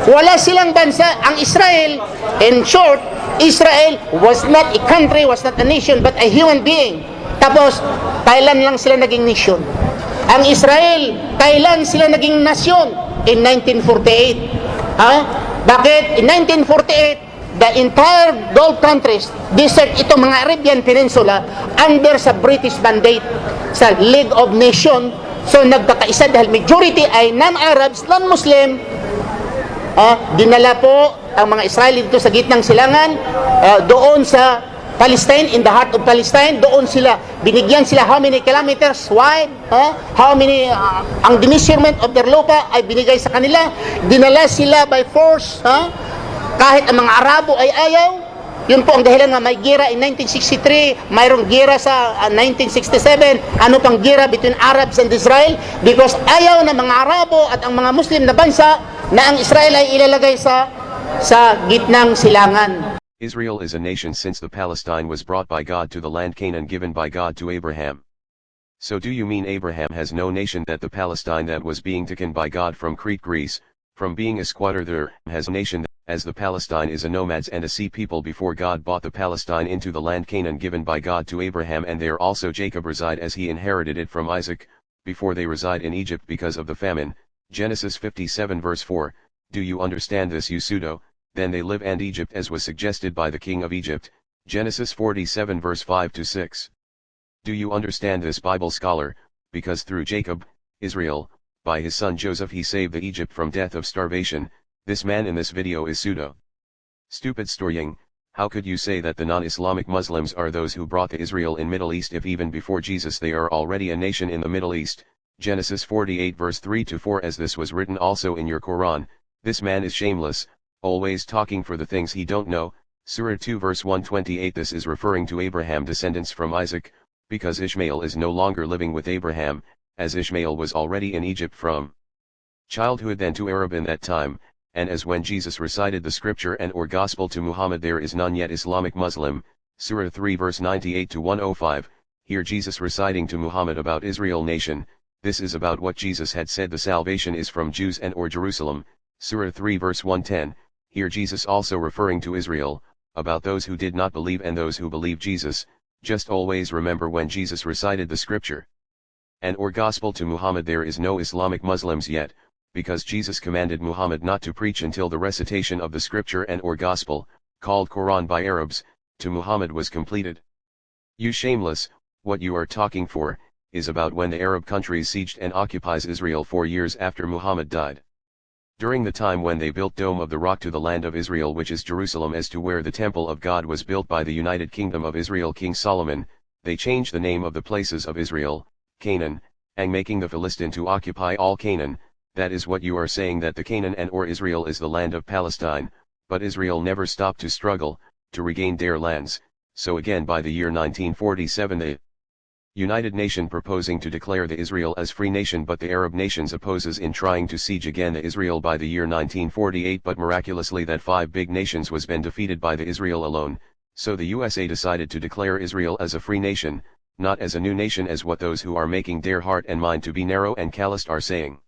Wala silang bansa. Ang Israel, in short, Israel was not a country, was not a nation, but a human being. Tapos, kailan lang sila naging nation? Ang Israel, kailan sila naging nasyon? In 1948. Bakit? In 1948, the entire Gulf countries, desert itong mga Arabian Peninsula, under sa British mandate, sa League of Nations. So nagkakaisa dahil majority ay non-Arabs, non-Muslim. Dinala po ang mga Israeli dito sa gitnang silangan, doon sa Palestine, in the heart of Palestine. Doon sila, binigyan sila how many kilometers wide, how many, ang dimeasurement of their lupa ay binigay sa kanila. Dinala sila by force, kahit ang mga Arabo ay ayaw. Yun po ang dahilan nga may gira in 1963, mayroong gira sa 1967. Ano pang gira between Arabs and Israel? Because ayaw ng mga Arabo at ang mga Muslim na bansa na ang Israel ay ilalagay sa gitnang silangan. Israel is a nation since the Palestine was brought by God to the land Canaan given by God to Abraham. So do you mean Abraham has no nation, that the Palestine that was being taken by God from Crete, Greece, from being a squatter there, has a nation, as the Palestine is a nomads and a sea people before God bought the Palestine into the land Canaan given by God to Abraham, and there also Jacob reside as he inherited it from Isaac, before they reside in Egypt because of the famine. Genesis 57 verse 4, do you understand this, you pseudo? Then they live and Egypt as was suggested by the king of Egypt. Genesis 47 verse 5 to 6. Do you understand this, Bible scholar? Because through Jacob, Israel, by his son Joseph he saved the Egypt from death of starvation. This man in this video is pseudo. Stupid storying. How could you say that the non-Islamic Muslims are those who brought the Israel in Middle East, if even before Jesus they are already a nation in the Middle East? Genesis 48 verse 3 to 4, as this was written also in your Quran. This man is shameless, always talking for the things he don't know. Surah 2 verse 128, this is referring to Abraham descendants from Isaac, because Ishmael is no longer living with Abraham, as Ishmael was already in Egypt from childhood then to Arab in that time. And as when Jesus recited the scripture and or gospel to Muhammad, there is none yet Islamic Muslim, Surah 3 verse 98 to 105, here Jesus reciting to Muhammad about Israel nation. This is about what Jesus had said, the salvation is from Jews and or Jerusalem, Surah 3 verse 110, here Jesus also referring to Israel, about those who did not believe and those who believe Jesus. Just always remember when Jesus recited the scripture and or gospel to Muhammad, there is no Islamic Muslims yet, because Jesus commanded Muhammad not to preach until the recitation of the scripture and or gospel, called Quran by Arabs, to Muhammad was completed. You shameless, what you are talking for, is about when the Arab countries sieged and occupies Israel 4 years after Muhammad died. During the time when they built Dome of the Rock to the land of Israel, which is Jerusalem, as to where the temple of God was built by the United Kingdom of Israel King Solomon, they changed the name of the places of Israel, Canaan, and making the Philistine to occupy all Canaan. That is what you are saying, that the Canaan and or Israel is the land of Palestine, but Israel never stopped to struggle, to regain their lands. So again by the year 1947 the United Nation proposing to declare the Israel as free nation, but the Arab nations opposes in trying to siege again the Israel by the year 1948, but miraculously that 5 big nations was been defeated by the Israel alone. So the USA decided to declare Israel as a free nation, not as a new nation as what those who are making their heart and mind to be narrow and calloused are saying.